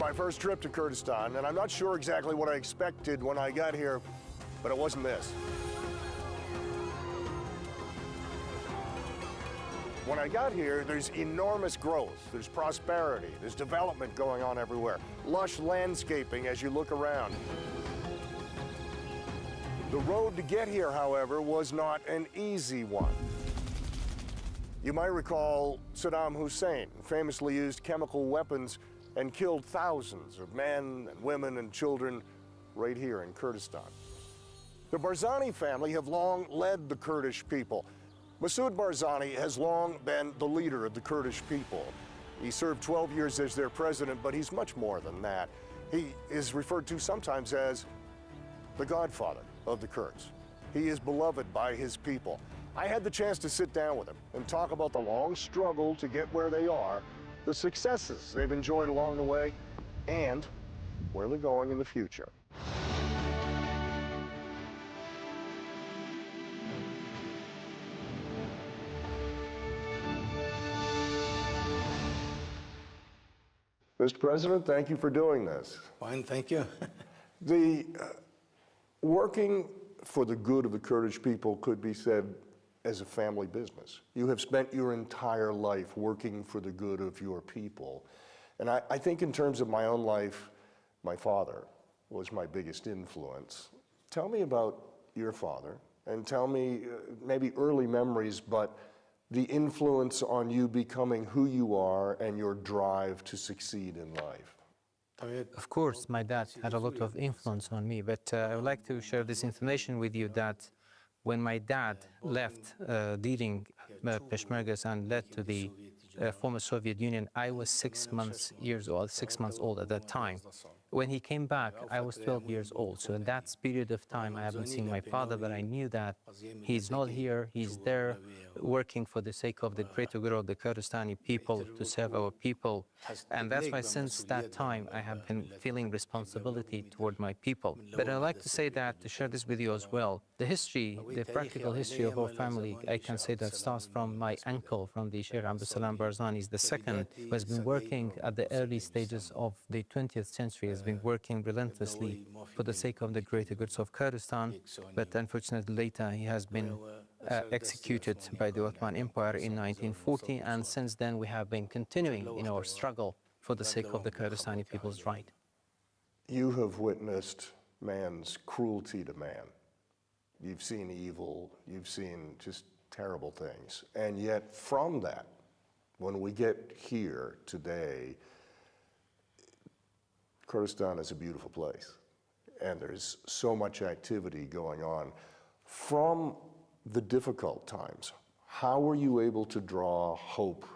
my first trip to Kurdistan, and I'm not sure exactly what I expected when I got here, but it wasn't this. When I got here, there's enormous growth, there's prosperity, there's development going on everywhere, lush landscaping as you look around. The road to get here, however, was not an easy one. You might recall Saddam Hussein famously used chemical weapons and killed thousands of men and women and children right here in Kurdistan. The Barzani family have long led the Kurdish people. Masoud Barzani has long been the leader of the Kurdish people. He served 12 years as their president, but he's much more than that. He is referred to sometimes as the godfather of the Kurds. He is beloved by his people. I had the chance to sit down with him and talk about the long struggle to get where they are, the successes they've enjoyed along the way, and where they're going in the future. Mr. President, thank you for doing this. Fine, thank you. Working for the good of the Kurdish people could be said as a family business. You have spent your entire life working for the good of your people. And I think in terms of my own life, my father was my biggest influence. Tell me about your father, and tell me maybe early memories, but the influence on you becoming who you are and your drive to succeed in life. Of course, my dad had a lot of influence on me, but I would like to share this information with you that when my dad left leading Peshmergas and led to the former Soviet Union, I was 6 months old at that time. When he came back, I was 12 years old. So in that period of time, I haven't seen my father, but I knew that he's not here. He's there working for the sake of the greater good of the Kurdistani people, to serve our people. And that's why since that time, I have been feeling responsibility toward my people. But I'd like to say that, to share this with you as well, the history, the practical history of our family, I can say that starts from my uncle, from the Sheikh Abdulsalam Barzani, is the second, who has been working at the early stages of the 20th century, has been working relentlessly for the sake of the greater goods of Kurdistan, but unfortunately later he has been executed by the Ottoman Empire in 1940, and since then we have been continuing in our struggle for the sake of the Kurdistani people's right. You have witnessed man's cruelty to man. You've seen evil, you've seen just terrible things, and yet from that, when we get here today, Kurdistan is a beautiful place, and there's so much activity going on. From the difficult times, how were you able to draw hope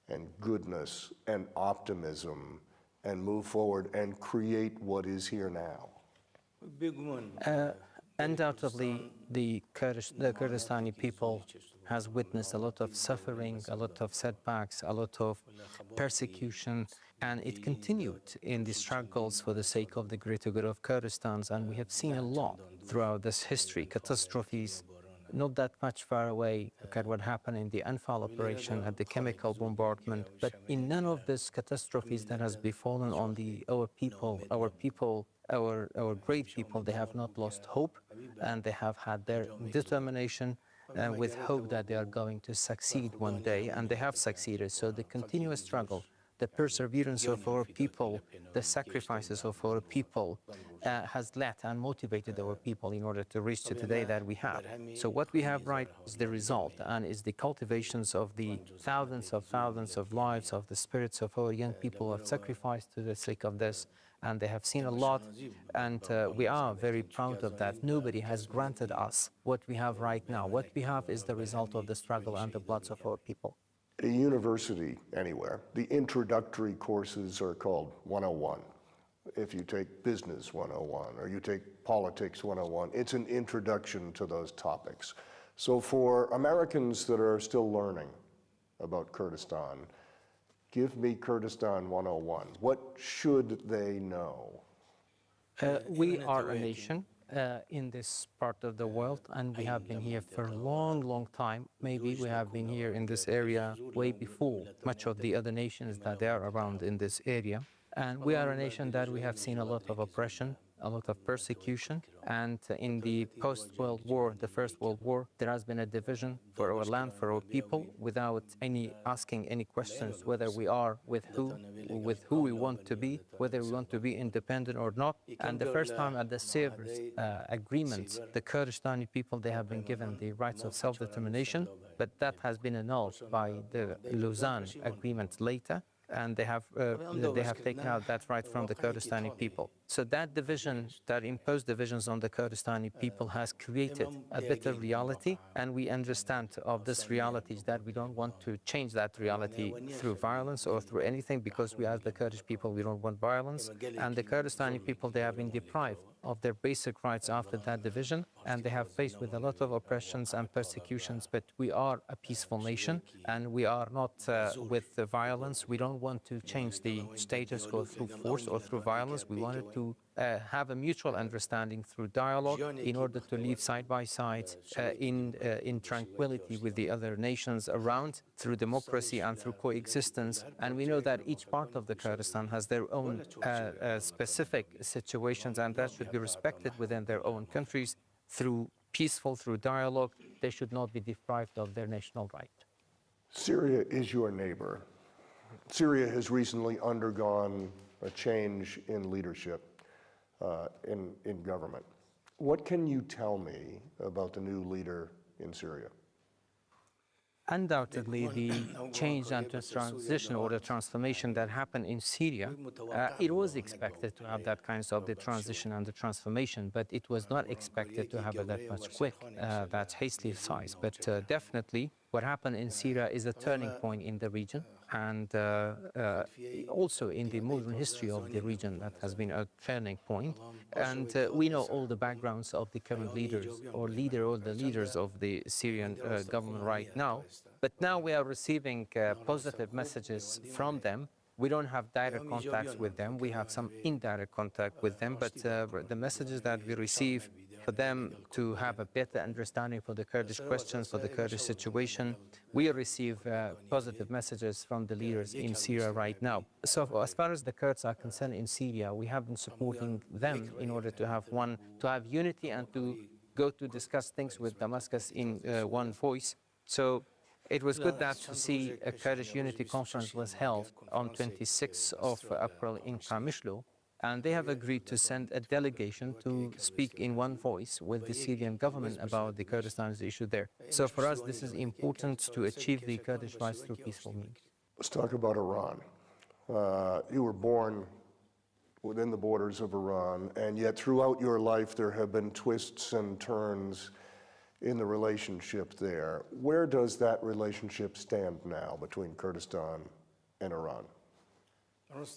and goodness and optimism and move forward and create what is here now? Undoubtedly, the Kurdistani people has witnessed a lot of suffering, a lot of setbacks, a lot of persecution, and it continued in the struggles for the sake of the greater good of Kurdistan. And we have seen a lot throughout this history, catastrophes, not that much far away. Look at what happened in the Anfal operation, at the chemical bombardment. But in none of these catastrophes that has befallen on our great people, they have not lost hope, and they have had their determination with hope that they are going to succeed one day, and they have succeeded. So the continuous struggle, the perseverance of our people, the sacrifices of our people has led and motivated our people in order to reach to today that we have. So what we have right is the result, and is the cultivations of the thousands of lives, of the spirits of our young people who have sacrificed to the sake of this, and they have seen a lot, and we are very proud of that. Nobody has granted us what we have right now. What we have is the result of the struggle and the bloods of our people. At a university anywhere, the introductory courses are called 101. If you take Business 101 or you take Politics 101, it's an introduction to those topics. So for Americans that are still learning about Kurdistan, give me Kurdistan 101. What should they know? We are a nation in this part of the world, and we have been here for a long, long time. Maybe we have been here in this area way before much of the other nations that are around in this area. And we are a nation that we have seen a lot of oppression, a lot of persecution. And in the post-World War, the First World War, there has been a division for our land, for our people, without asking any questions whether we are with who we want to be, whether we want to be independent or not. And the first time at the Sevres agreement, the Kurdistani people, they have been given the rights of self-determination, but that has been annulled by the Lausanne agreement later. And they have taken out that right from the Kurdistani people. So that division, that imposed divisions on the Kurdistani people has created a bitter reality, and we understand of this reality is that we don't want to change that reality through violence or through anything, because we as the Kurdish people, we don't want violence. And the Kurdistani people, they have been deprived of their basic rights after that division, and they have faced with a lot of oppressions and persecutions, but we are a peaceful nation, and we are not with the violence. We don't want to change the status quo through force or through violence. We wanted to have a mutual understanding through dialogue in order to live side by side in tranquility with the other nations around, through democracy and through coexistence. And we know that each part of the Kurdistan has their own specific situations, and that should be respected within their own countries through dialogue. They should not be deprived of their national right. Syria is your neighbor. Syria has recently undergone a change in leadership in government. What can you tell me about the new leader in Syria? Undoubtedly, the change and the transition or the transformation that happened in Syria, it was expected to have that kind of the transition and the transformation, but it was not expected to have it that much quick, that hastily size. But definitely, what happened in Syria is a turning point in the region, and also in the modern history of the region, that has been a turning point. And we know all the backgrounds of the current leaders, or the leaders of the Syrian government right now. But now we are receiving positive messages from them. We don't have direct contacts with them. We have some indirect contact with them, but the messages that we receive for them to have a better understanding for the Kurdish questions, for the Kurdish situation, we receive positive messages from the leaders in Syria right now. So as far as the Kurds are concerned in Syria, we have been supporting them in order to have unity and to go to discuss things with Damascus in one voice. So it was good that to see a Kurdish Unity Conference was held on 26th of April in Qamishlo, and they have agreed to send a delegation to speak in one voice with the Syrian government about the Kurdistan's issue there. So for us, this is important to achieve the Kurdish rights through peaceful means. Let's talk about Iran. You were born within the borders of Iran, and yet throughout your life there have been twists and turns in the relationship there. Where does that relationship stand now between Kurdistan and Iran?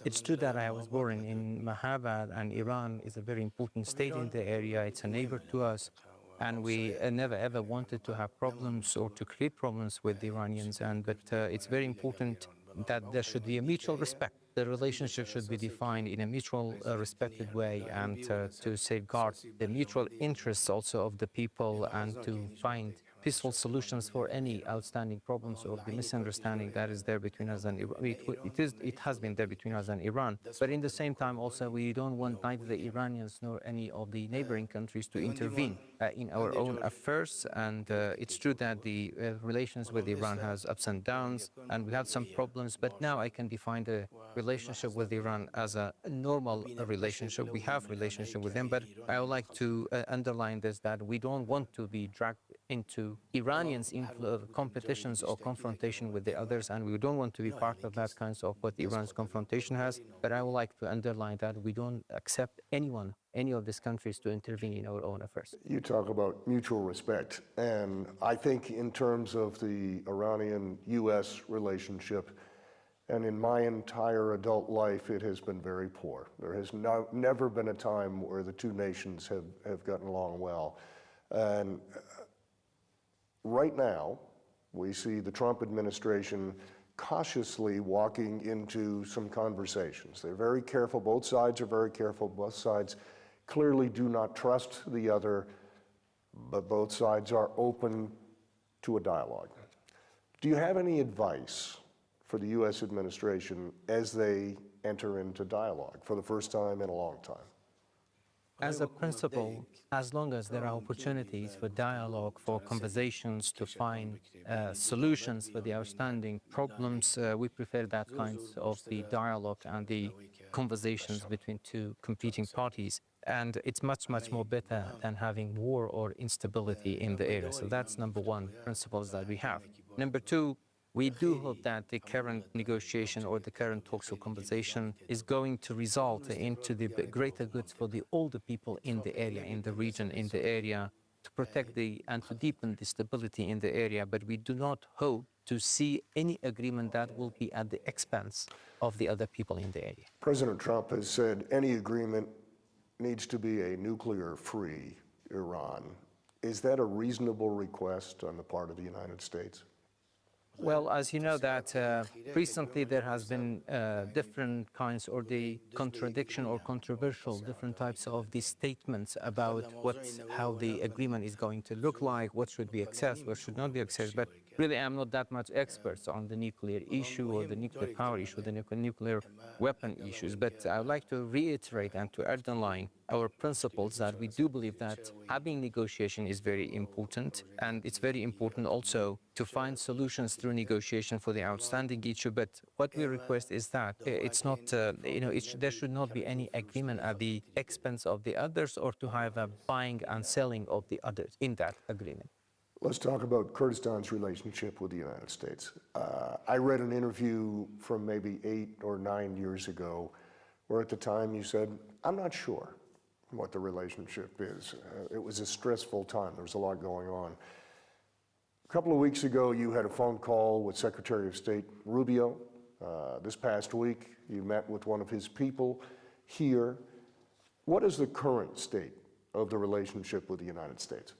It's true that I was born in Mahabad, and Iran is a very important state in the area. It's a neighbor to us, and we never ever wanted to have problems or to create problems with the Iranians. But it's very important that there should be a mutual respect. The relationship should be defined in a mutual respected way, and to safeguard the mutual interests also of the people, and to find peaceful solutions for any outstanding problems or the misunderstanding that is there between us and Iran. It has been there between us and Iran. But in the same time also, we don't want neither the Iranians nor any of the neighboring countries to intervene in our own affairs. And it's true that the relations with Iran has ups and downs, and we had some problems, but now I can define the relationship with Iran as a normal relationship. We have relationship with them, but I would like to underline this, that we don't want to be dragged into Iranians' competitions or confrontation with the others, and we don't want to be part of that kind of what Iran's confrontation has. But I would like to underline that we don't accept any of these countries to intervene in our own affairs. You talk about mutual respect, and I think in terms of the Iranian-U.S. relationship, and in my entire adult life, it has been very poor. There has never been a time where the two nations have gotten along well. And right now, we see the Trump administration cautiously walking into some conversations. They're very careful. Both sides are very careful. Both sides clearly do not trust the other, but both sides are open to a dialogue. Do you have any advice for the U.S. administration as they enter into dialogue for the first time in a long time? As a principle, as long as there are opportunities for dialogue, for conversations, to find solutions for the outstanding problems, we prefer that kind of the dialogue and the conversations between two competing parties. And it's much, much more better than having war or instability in the area. So that's number one principles that we have. Number two, we do hope that the current negotiation or the current talks or conversation is going to result into the greater goods for all the people in the area, in the region, in the area, to protect and to deepen the stability in the area. But we do not hope to see any agreement that will be at the expense of the other people in the area. President Trump has said any agreement needs to be a nuclear-free Iran. Is that a reasonable request on the part of the United States? Well, as you know that recently there has been different kinds or the contradiction or controversial different types of these statements about how the agreement is going to look like, what should be accessed, what should not be accessed. But really, I'm not that much expert on the nuclear issue or the nuclear power issue, the nuclear weapon issues. But I would like to reiterate and to underline our principles that we do believe that having negotiation is very important, and it's very important also to find solutions through negotiation for the outstanding issue. But what we request is that it's not, there should not be any agreement at the expense of the others or to have a buying and selling of the others in that agreement. Let's talk about Kurdistan's relationship with the United States. I read an interview from maybe 8 or 9 years ago where at the time you said, I'm not sure what the relationship is. It was a stressful time. There was a lot going on. A couple of weeks ago, you had a phone call with Secretary of State Rubio. This past week, you met with one of his people here. What is the current state of the relationship with the United States?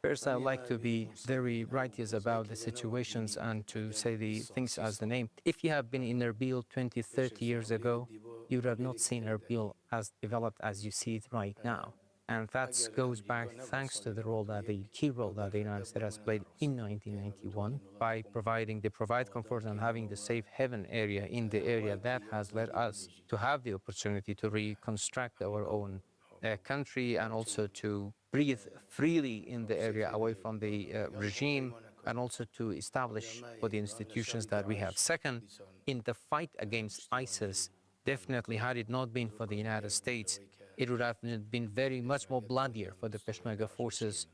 First, I would like to be very righteous about the situations and to say the things as the name. If you have been in Erbil 20, 30 years ago, you would have not seen Erbil as developed as you see it right now. And that goes back thanks to the key role that the United States has played in 1991 by provide comfort and having the safe haven area in the area that has led us to have the opportunity to reconstruct our own country and also to breathe freely in the area away from the regime and also to establish for the institutions that we have. Second, in the fight against ISIS, definitely had it not been for the United States, it would have been very much more bloodier for the Peshmerga forces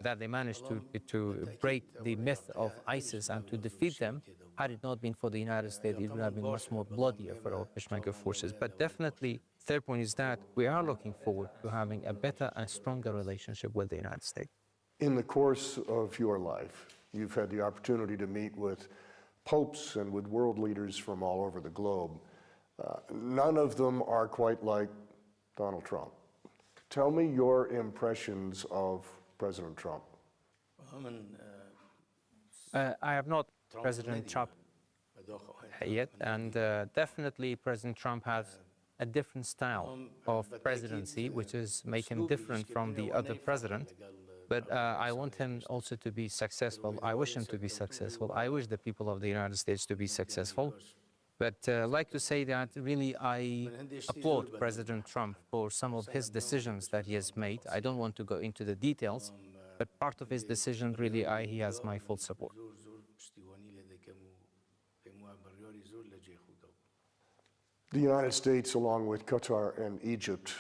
that they managed to break the myth of ISIS and to defeat them. Had it not been for the United States, it would have been much more bloodier for our Peshmerga forces. But definitely, third point is that we are looking forward to having a better and stronger relationship with the United States. In the course of your life, you've had the opportunity to meet with popes and with world leaders from all over the globe. None of them are quite like Donald Trump. Tell me your impressions of President Trump. I have not President Trump yet, and definitely President Trump has a different style of presidency, which is make him different from the other president. But I want him also to be successful. I wish him to be successful. I wish the people of the United States to be successful. But I'd like to say that really I applaud President Trump for some of his decisions that he has made. I don't want to go into the details, but part of his decision really he has my full support. The United States, along with Qatar and Egypt,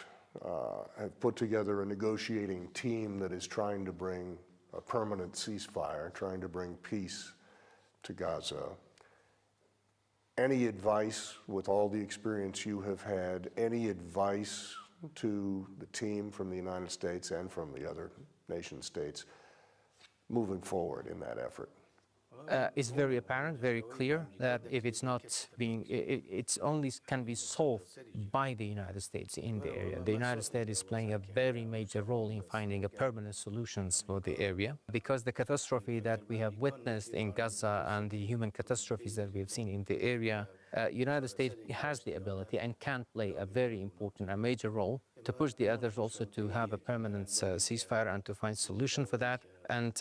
have put together a negotiating team that is trying to bring a permanent ceasefire, trying to bring peace to Gaza. Any advice, with all the experience you have had, any advice to the team from the United States and from the other nation states moving forward in that effort? It's very apparent, very clear that if it's not being, it's only can be solved by the United States in the area. The United States is playing a very major role in finding a permanent solutions for the area because the catastrophe that we have witnessed in Gaza and the human catastrophes that we've seen in the area, United States has the ability and can play a very important, a major role to push the others also to have a permanent ceasefire and to find solution for that. And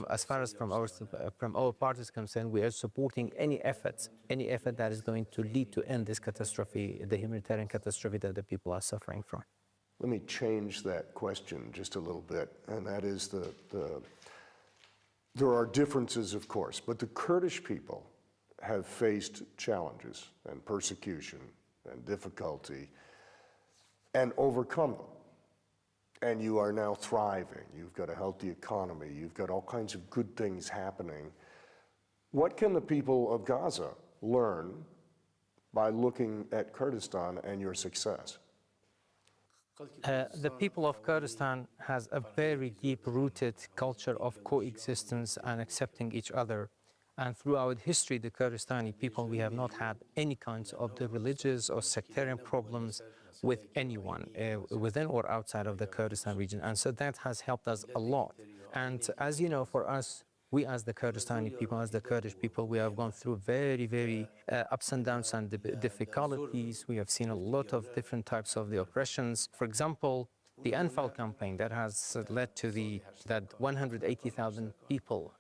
as far as from our part is concerned, we are supporting any effort that is going to lead to end this catastrophe, the humanitarian catastrophe that the people are suffering from. Let me change that question just a little bit, and that is there are differences, of course, but the Kurdish people have faced challenges and persecution and difficulty and overcome them. And you are now thriving. You've got a healthy economy. You've got all kinds of good things happening. What can the people of Gaza learn by looking at Kurdistan and your success? The people of Kurdistan has a very deep-rooted culture of coexistence and accepting each other. And throughout history, the Kurdistani people, we have not had any kinds of the religious or sectarian problems with anyone within or outside of the Kurdistan region. And so that has helped us a lot. And as you know, for us, we as the Kurdistani people, as the Kurdish people, we have gone through very, very ups and downs and difficulties. We have seen a lot of different types of the oppressions. For example, the Anfal campaign that has led to that 180,000 people,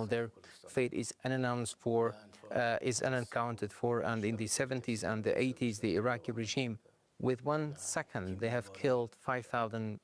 their fate is unannounced for, is unaccounted for. And in the 70s and the 80s, the Iraqi regime, with 1 second, they have killed 5,000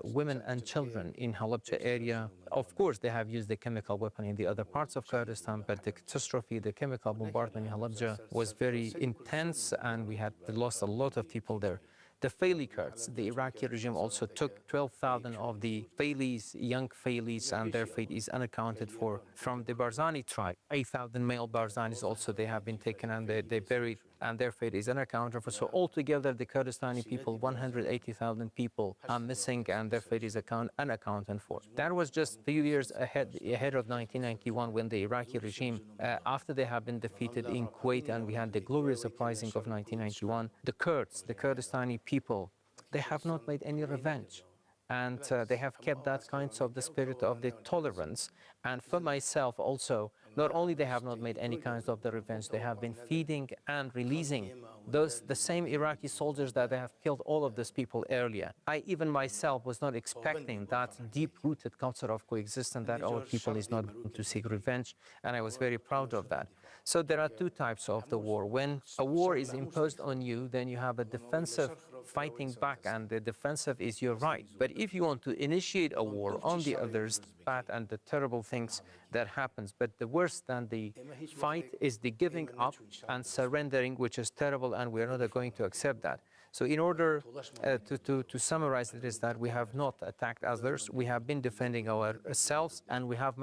women and children in Halabja area. Of course, they have used the chemical weapon in the other parts of Kurdistan, but the catastrophe, the chemical bombardment in Halabja was very intense, and we had lost a lot of people there. The Faili Kurds, the Iraqi regime also took 12,000 of the Failis, young Failis, and their fate is unaccounted for. From the Barzani tribe, 8,000 male Barzanis also, they have been taken and they buried, and their fate is unaccounted for. So altogether, the Kurdistani people, 180,000 people are missing, and their fate is unaccounted for. That was just a few years ahead of 1991, when the Iraqi regime, after they have been defeated in Kuwait, and we had the glorious uprising of 1991, the Kurds, the Kurdistani people, they have not made any revenge. And they have kept that kind of the spirit of the tolerance. And for myself also, not only they have not made any kinds of the revenge, they have been feeding and releasing the same Iraqi soldiers that they have killed all of these people earlier. I even myself was not expecting that deep-rooted culture of coexistence, that our people is not going to seek revenge, and I was very proud of that. So there are two types of the war. When a war is imposed on you, then you have a defensive fighting back, and the defensive is your right. But if you want to initiate a war on the others, bad and the terrible things that happens. But the worse than the fight is the giving up and surrendering, which is terrible, and we are not going to accept that. So in order to summarize it, is that we have not attacked others, we have been defending ourselves, and we have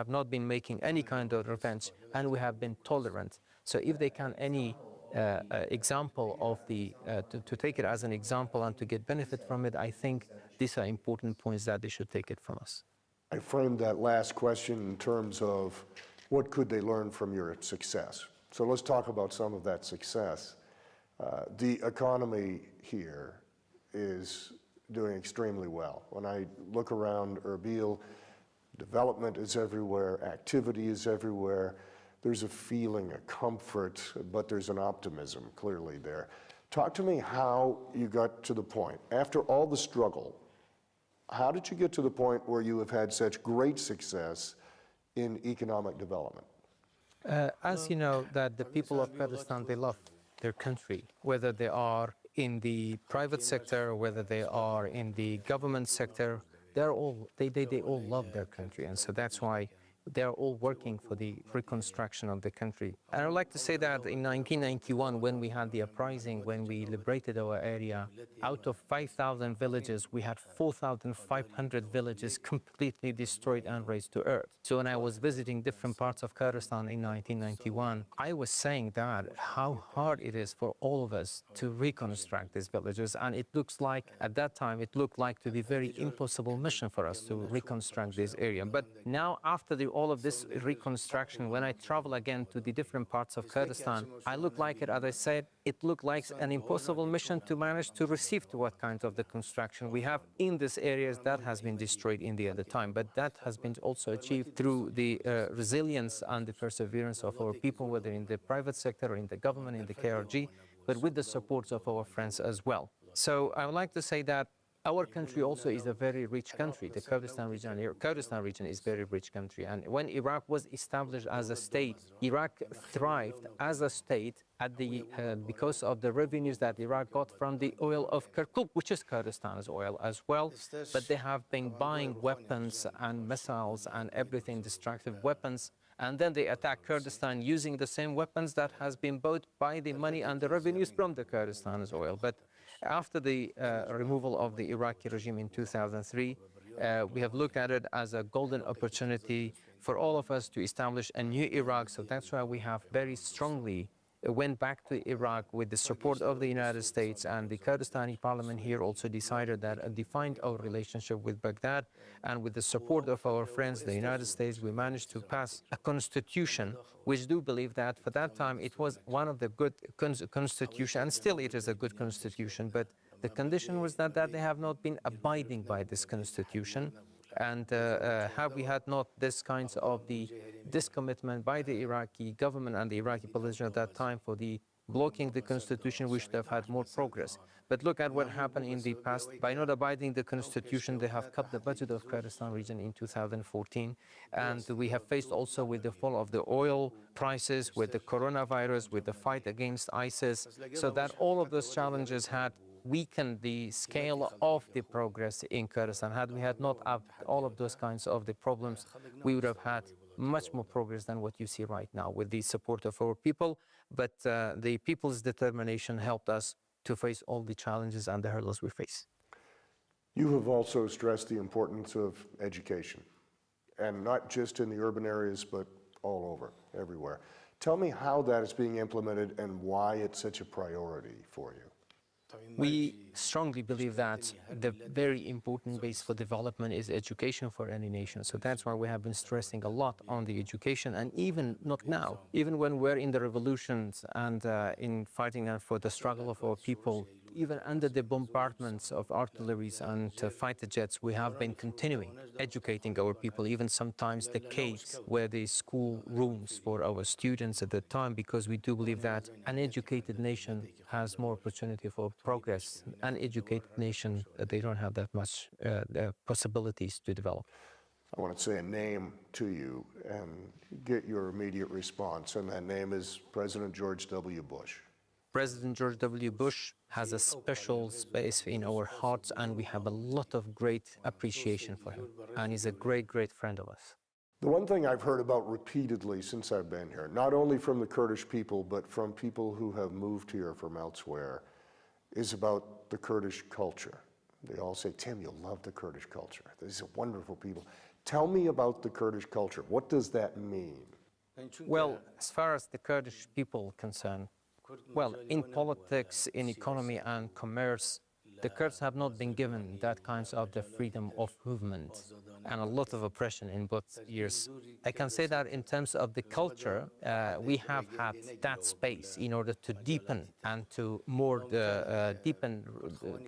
not been making any kind of revenge, and we have been tolerant. So if they can any example of to take it as an example and to get benefit from it, I think these are important points that they should take it from us. I framed that last question in terms of what could they learn from your success. So let's talk about some of that success. The economy here is doing extremely well. When I look around Erbil, development is everywhere, activity is everywhere. There's a feeling, a comfort, but there's an optimism clearly there. Talk to me how you got to the point, after all the struggle, how did you get to the point where you have had such great success in economic development? As you know, that the people of Kurdistan, they love their country, whether they are in the private sector or whether they are in the government sector, they all love their country, and so that's why they are all working for the reconstruction of the country. And I would like to say that in 1991, when we had the uprising, when we liberated our area, out of 5,000 villages, we had 4,500 villages completely destroyed and razed to earth. So when I was visiting different parts of Kurdistan in 1991, I was saying that how hard it is for all of us to reconstruct these villages. And it looks like, at that time, it looked like to be a very impossible mission for us to reconstruct this area. But now, after all of this reconstruction, when I travel again to the different parts of Kurdistan, I look like it, as I said, it looked like an impossible mission to manage to receive to what kind of the construction we have in these areas that has been destroyed in the other time. But that has been also achieved through the resilience and the perseverance of our people, whether in the private sector or in the government, in the KRG, but with the support of our friends as well. So I would like to say that Our country also is a very rich country. The Kurdistan region is a very rich country. And when Iraq was established as a state, Iraq thrived as a state because of the revenues that Iraq got from the oil of Kirkuk, which is Kurdistan's oil as well. But they have been buying weapons and missiles and everything, destructive weapons. And then they attack Kurdistan using the same weapons that has been bought by the money and the revenues from the Kurdistan's oil. But after the removal of the Iraqi regime in 2003, we have looked at it as a golden opportunity for all of us to establish a new Iraq. So that's why we have very strongly went back to Iraq with the support of the United States, and the Kurdistani parliament here also decided that defined our relationship with Baghdad, and with the support of our friends, the United States, we managed to pass a constitution, which do believe that for that time it was one of the good constitution, and still it is a good constitution, but the condition was that they have not been abiding by this constitution. And have we had not this kinds of this commitment by the Iraqi government and the Iraqi politicians at that time for blocking the constitution, we should have had more progress. But look at what happened in the past. By not abiding the constitution, they have cut the budget of Kurdistan region in 2014. And we have faced also with the fall of the oil prices, with the coronavirus, with the fight against ISIS, so that all of those challenges had weakened the scale of the progress in Kurdistan. Had we had not all of those kinds of the problems, we would have had much more progress than what you see right now with the support of our people. But the people's determination helped us to face all the challenges and the hurdles we face. You have also stressed the importance of education, and not just in the urban areas, but all over, everywhere. Tell me how that is being implemented and why it's such a priority for you. We strongly believe that the very important base for development is education for any nation. So that's why we have been stressing a lot on the education, and even not now, even when we're in the revolutions and in fighting for the struggle of our people, even under the bombardments of artilleries and fighter jets, we have been continuing educating our people, even sometimes the caves were the school rooms for our students at the time, because we do believe that an educated nation has more opportunity for progress. An educated nation, they don't have that much possibilities to develop. I want to say a name to you and get your immediate response, and that name is President George W. Bush. President George W. Bush has a special space in our hearts, and we have a lot of great appreciation for him. And he's a great, great friend of us. The one thing I've heard about repeatedly since I've been here, not only from the Kurdish people, but from people who have moved here from elsewhere, is about the Kurdish culture. They all say, Tim, you'll love the Kurdish culture. These are wonderful people. Tell me about the Kurdish culture. What does that mean? Well, as far as the Kurdish people are concerned, well, in politics, in economy and commerce, the Kurds have not been given that kinds of the freedom of movement and a lot of oppression in both years. I can say that in terms of the culture, we have had that space in order to deepen and to more deepen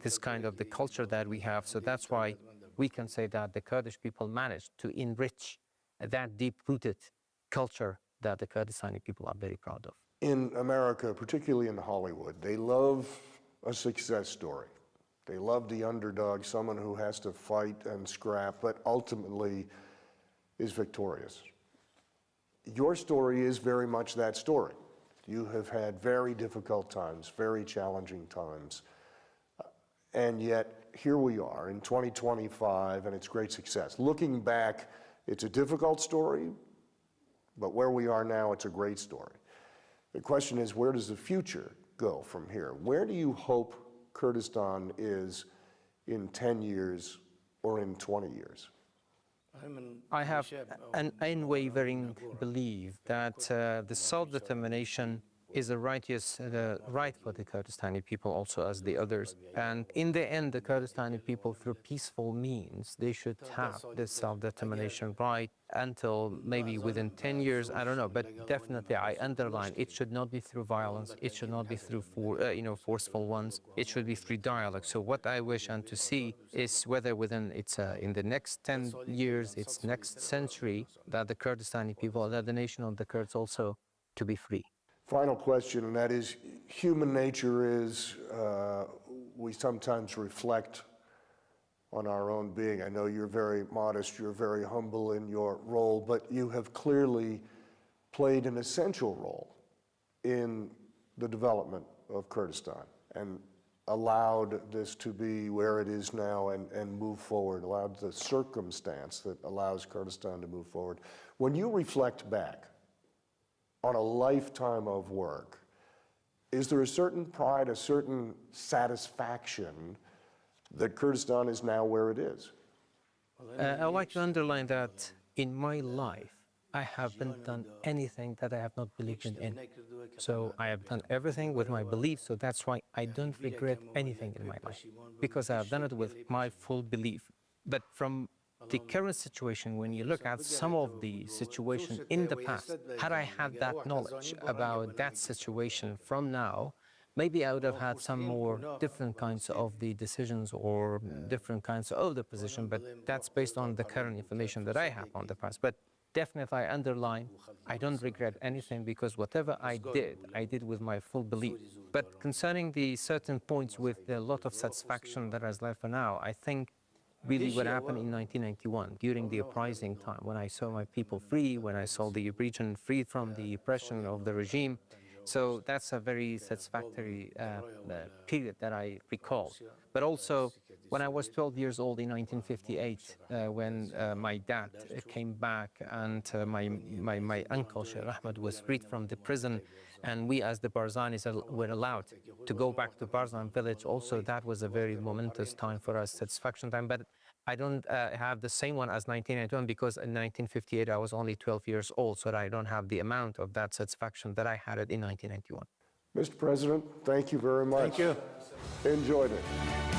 this kind of the culture that we have. So that's why we can say that the Kurdish people managed to enrich that deep-rooted culture that the Kurdistani people are very proud of. In America, particularly in Hollywood, they love a success story. They love the underdog, someone who has to fight and scrap, but ultimately is victorious. Your story is very much that story. You have had very difficult times, very challenging times, and yet here we are in 2025, and it's great success. Looking back, it's a difficult story, but where we are now, it's a great story. The question is, where does the future go from here? Where do you hope Kurdistan is in 10 years or in 20 years? I have an unwavering belief that the self-determination is a right for the Kurdistani people also as the others. And in the end, the Kurdistani people, through peaceful means, they should have this self-determination right until maybe within 10 years, I don't know, but definitely I underline, it should not be through violence, it should not be through forceful ones, it should be through dialogue. So what I wish and to see is whether within in the next 10 years, it's next century, that the Kurdistani people, that the nation of the Kurds also to be free. Final question, and that is, human nature is, we sometimes reflect on our own being. I know you're very modest, you're very humble in your role, but you have clearly played an essential role in the development of Kurdistan and allowed this to be where it is now and move forward, allowed the circumstance that allows Kurdistan to move forward. When you reflect back on a lifetime of work, is there a certain pride, a certain satisfaction that Kurdistan is now where it is? I'd like to underline that in my life, I haven't done anything that I have not believed in. So I have done everything with my belief, so that's why I don't regret anything in my life, because I have done it with my full belief. But from the current situation, when you look at some of the situation in the past, had I had that knowledge about that situation from now, maybe I would have had some more different kinds of the decisions or different kinds of the position, but that's based on the current information that I have on the past. But definitely, I underline, I don't regret anything because whatever I did with my full belief. But concerning the certain points with a lot of satisfaction that has left for now, I think really what happened in 1991 during the uprising time, when I saw my people free, when I saw the region freed from the oppression of the regime. So that's a very satisfactory period that I recall. But also, when I was 12 years old in 1958, when my dad came back and my uncle, Sheikh Ahmed, was freed from the prison, and we as the Barzanis were allowed to go back to Barzan village, also that was a very momentous time for us, satisfaction time. But I don't have the same one as 1991 because in 1958 I was only 12 years old, so I don't have the amount of that satisfaction that I had it in 1991. Mr. President, thank you very much. Thank you. Enjoyed it.